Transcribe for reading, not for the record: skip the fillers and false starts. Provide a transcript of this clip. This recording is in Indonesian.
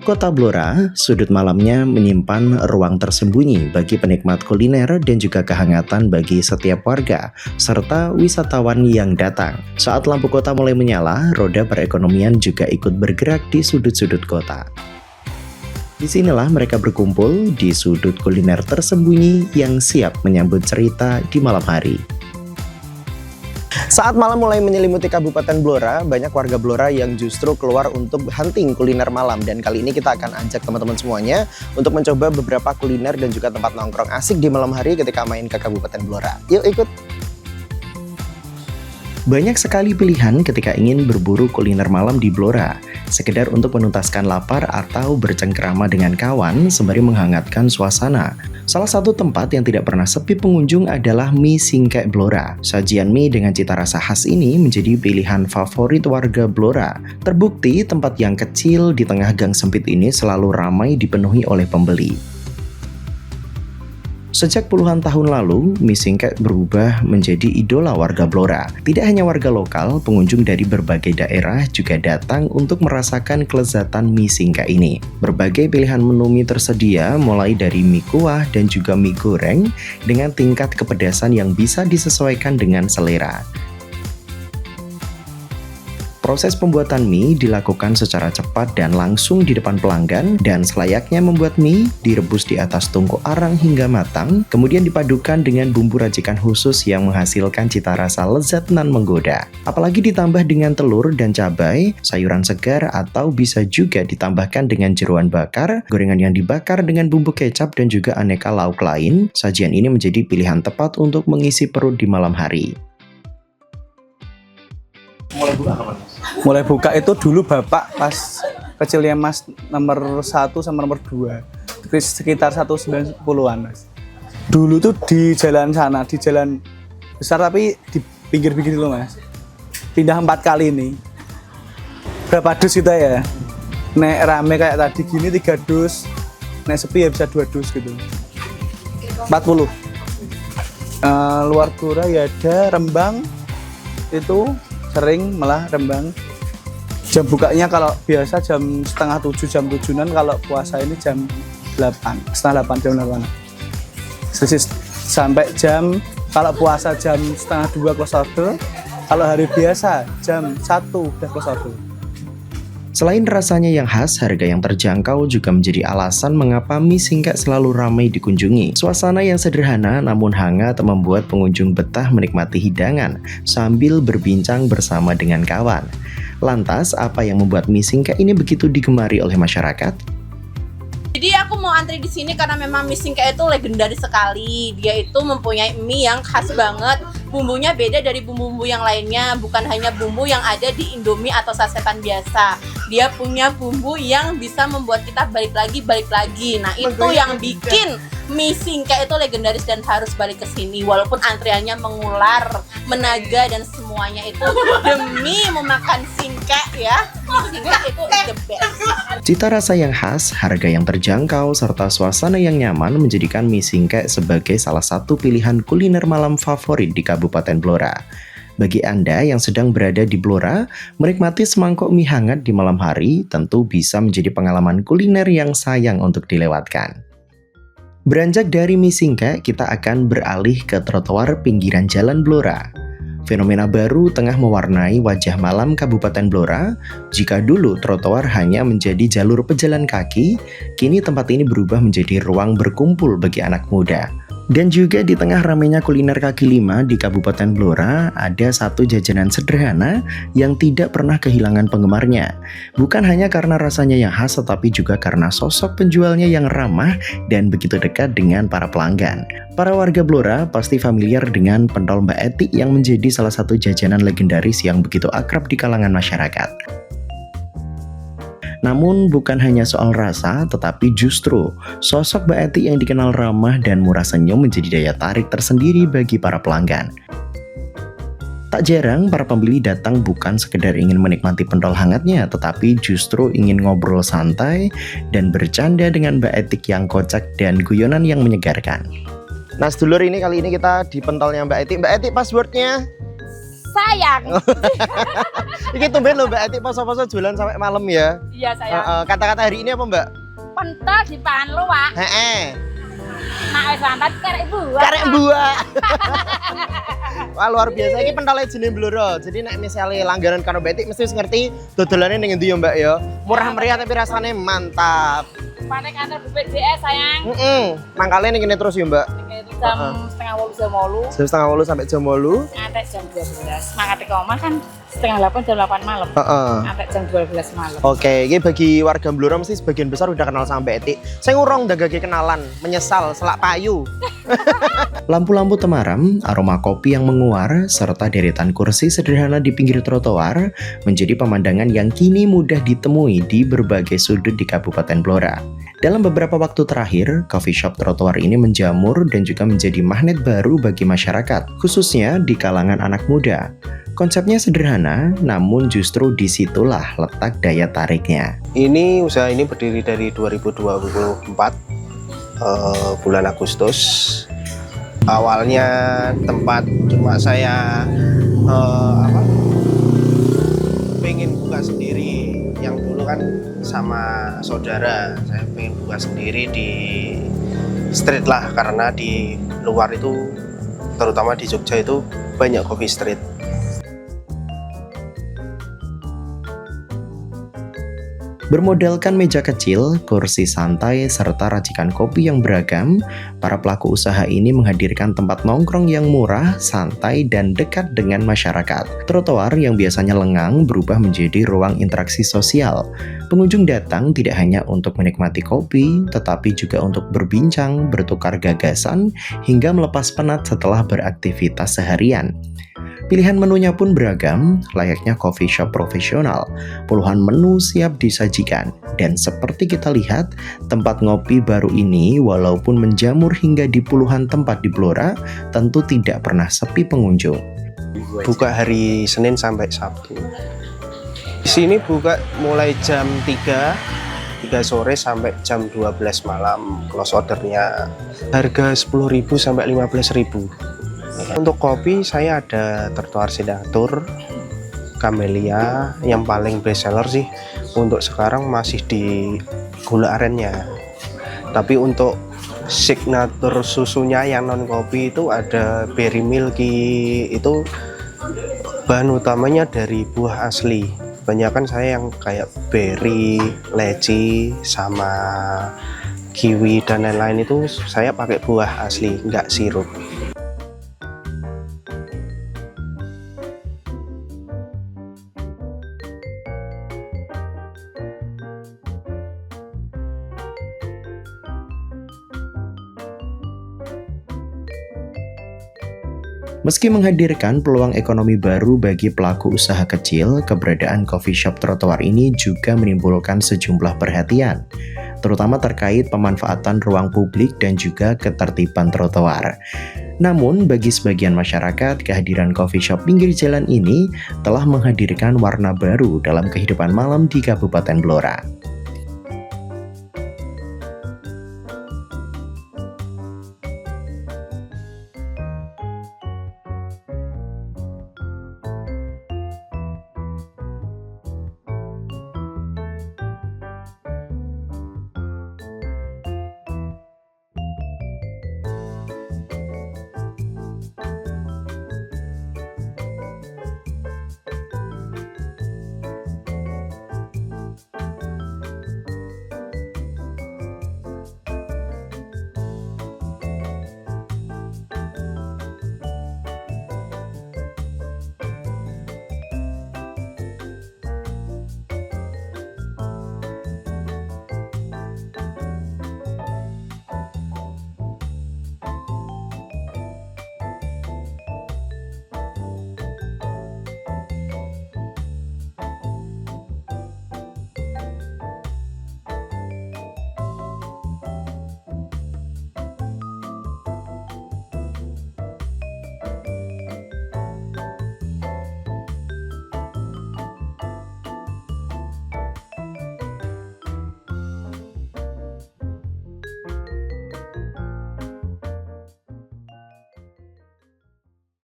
Kota Blora, sudut malamnya menyimpan ruang tersembunyi bagi penikmat kuliner dan juga kehangatan bagi setiap warga, serta wisatawan yang datang. Saat lampu kota mulai menyala, roda perekonomian juga ikut bergerak di sudut-sudut kota. Disinilah mereka berkumpul di sudut kuliner tersembunyi yang siap menyambut cerita di malam hari. Saat malam mulai menyelimuti Kabupaten Blora, banyak warga Blora yang justru keluar untuk hunting kuliner malam. Dan kali ini kita akan ajak teman-teman semuanya untuk mencoba beberapa kuliner dan juga tempat nongkrong asik di malam hari ketika main ke Kabupaten Blora. Yuk ikut! Banyak sekali pilihan ketika ingin berburu kuliner malam di Blora, sekedar untuk menuntaskan lapar atau bercengkerama dengan kawan sembari menghangatkan suasana. Salah satu tempat yang tidak pernah sepi pengunjung adalah Mie Singkek Blora. Sajian mie dengan cita rasa khas ini menjadi pilihan favorit warga Blora. Terbukti tempat yang kecil di tengah gang sempit ini selalu ramai dipenuhi oleh pembeli. Sejak puluhan tahun lalu, mie singkek berubah menjadi idola warga Blora. Tidak hanya warga lokal, pengunjung dari berbagai daerah juga datang untuk merasakan kelezatan mie singkek ini. Berbagai pilihan menu mie tersedia, mulai dari mie kuah dan juga mie goreng, dengan tingkat kepedasan yang bisa disesuaikan dengan selera. Proses pembuatan mie dilakukan secara cepat dan langsung di depan pelanggan, dan selayaknya membuat mie direbus di atas tungku arang hingga matang, kemudian dipadukan dengan bumbu racikan khusus yang menghasilkan cita rasa lezat nan menggoda. Apalagi ditambah dengan telur dan cabai, sayuran segar, atau bisa juga ditambahkan dengan jeroan bakar, gorengan yang dibakar dengan bumbu kecap, dan juga aneka lauk lain. Sajian ini menjadi pilihan tepat untuk mengisi perut di malam hari. Mulai buka kapan, Mas? Mulai buka itu dulu bapak pas kecilnya Mas nomor 1 sama nomor 2 sekitar 1990-an, Mas. Dulu tuh di jalan sana, di jalan besar tapi di pinggir-pinggir dulu, Mas. Pindah 4 kali nih. Berapa dus kita ya? Nek rame kayak tadi gini 3 dus, nek sepi ya bisa 2 dus gitu. 40. Luar Blora ya ada Rembang, itu sering malah Rembang. Jam bukanya kalau biasa jam setengah 7, jam 7-an, kalau puasa ini jam 8, setengah 8, jam 8. Sampai jam, kalau puasa jam setengah 2 close order, kalau hari biasa jam 1 udah close order. Selain rasanya yang khas, harga yang terjangkau juga menjadi alasan mengapa mie singkek selalu ramai dikunjungi. Suasana yang sederhana namun hangat membuat pengunjung betah menikmati hidangan sambil berbincang bersama dengan kawan. Lantas, apa yang membuat mie singkek ini begitu digemari oleh masyarakat? Jadi aku mau antri di sini karena memang mie singkek itu legendaris sekali. Dia itu mempunyai mie yang khas banget. Bumbunya beda dari bumbu-bumbu yang lainnya. Bukan hanya bumbu yang ada di Indomie atau sasetan biasa. Dia punya bumbu yang bisa membuat kita balik lagi. Nah, itu yang bikin mie singkek itu legendaris dan harus balik ke sini. Walaupun antriannya mengular, menaga, dan semuanya itu demi memakan singkek ya. Mie singkek itu the best. Cita rasa yang khas, harga yang terjangkau, serta suasana yang nyaman menjadikan mie singkek sebagai salah satu pilihan kuliner malam favorit di Kabupaten Blora. Bagi Anda yang sedang berada di Blora, menikmati semangkok mie hangat di malam hari tentu bisa menjadi pengalaman kuliner yang sayang untuk dilewatkan. Beranjak dari mie singkek, kita akan beralih ke trotoar pinggiran Jalan Blora. Fenomena baru tengah mewarnai wajah malam Kabupaten Blora. Jika dulu trotoar hanya menjadi jalur pejalan kaki, kini tempat ini berubah menjadi ruang berkumpul bagi anak muda. Dan juga di tengah ramainya kuliner kaki lima di Kabupaten Blora, ada satu jajanan sederhana yang tidak pernah kehilangan penggemarnya. Bukan hanya karena rasanya yang khas, tetapi juga karena sosok penjualnya yang ramah dan begitu dekat dengan para pelanggan. Para warga Blora pasti familiar dengan pentol Mbak Eti yang menjadi salah satu jajanan legendaris yang begitu akrab di kalangan masyarakat. Namun bukan hanya soal rasa, tetapi justru sosok Mbak Eti yang dikenal ramah dan murah senyum menjadi daya tarik tersendiri bagi para pelanggan. Tak jarang para pembeli datang bukan sekedar ingin menikmati pentol hangatnya, tetapi justru ingin ngobrol santai dan bercanda dengan Mbak Eti yang kocak dan guyonan yang menyegarkan. Nah sedulur, ini kali ini kita di pentolnya Mbak Eti. Mbak Eti, passwordnya? sayang. Iki tumben lho Mbak Eti poso-poso jualan sampai malam ya. Iya sayang. Kata-kata hari ini apa Mbak? Pentol dipangan luwak. Heeh. Nak wis lantat karek buah. Karek buah. Wah luar biasa, ini pentolnya jenis bluro. Jadi nek misalnya langganan karo Mbak Eti mesti wis ngerti dodolannya ning endi ya Mbak ya. Murah meriah tapi rasanya mantap. Pakai kantor BPJS sayang. Mangkalnya ning kene terus ya Mbak. Jam setengah 8 jam 8. Jam setengah 8 sampai jam 8. Ngantek jam 12. Mangkat ke omah kan setengah 8 jam 8 malam. Ngantek jam 12 malam. Oke, ini bagi warga Blora mesti sebagian besar udah kenal sama Mbak Eti. Saya ngurung dagage kenalan, menyesal selak payu. Lampu-lampu temaram, aroma kopi yang menguar, serta deretan kursi sederhana di pinggir trotoar menjadi pemandangan yang kini mudah ditemui di berbagai sudut di Kabupaten Blora. Dalam beberapa waktu terakhir, coffee shop trotoar ini menjamur dan juga menjadi magnet baru bagi masyarakat, khususnya di kalangan anak muda. Konsepnya sederhana, namun justru disitulah letak daya tariknya. Ini usaha ini berdiri dari 2024 bulan Agustus. Awalnya tempat cuma saya pengen buka sendiri. Yang dulu kan sama saudara, saya pengen buka sendiri di street lah, karena di luar itu terutama di Jogja itu banyak coffee street. Bermodalkan meja kecil, kursi santai, serta racikan kopi yang beragam, para pelaku usaha ini menghadirkan tempat nongkrong yang murah, santai, dan dekat dengan masyarakat. Trotoar yang biasanya lengang berubah menjadi ruang interaksi sosial. Pengunjung datang tidak hanya untuk menikmati kopi, tetapi juga untuk berbincang, bertukar gagasan, hingga melepas penat setelah beraktivitas seharian. Pilihan menunya pun beragam, layaknya coffee shop profesional. Puluhan menu siap disajikan. Dan seperti kita lihat, tempat ngopi baru ini walaupun menjamur hingga di puluhan tempat di Blora, tentu tidak pernah sepi pengunjung. Buka hari Senin sampai Sabtu. Di sini buka mulai jam 3 sore sampai jam 12 malam. Close ordernya harga 10.000 sampai 15.000. Untuk kopi saya ada Tertuar Sedatur, Camellia, yang paling best seller sih untuk sekarang masih di gula arennya. Tapi untuk signature susunya yang non kopi itu ada Berry Milky, itu bahan utamanya dari buah asli. Kebanyakan saya yang kayak berry, leci, sama kiwi dan lain-lain itu saya pakai buah asli, nggak sirup. Meski menghadirkan peluang ekonomi baru bagi pelaku usaha kecil, keberadaan coffee shop trotoar ini juga menimbulkan sejumlah perhatian, terutama terkait pemanfaatan ruang publik dan juga ketertiban trotoar. Namun, bagi sebagian masyarakat, kehadiran coffee shop pinggir jalan ini telah menghadirkan warna baru dalam kehidupan malam di Kabupaten Blora.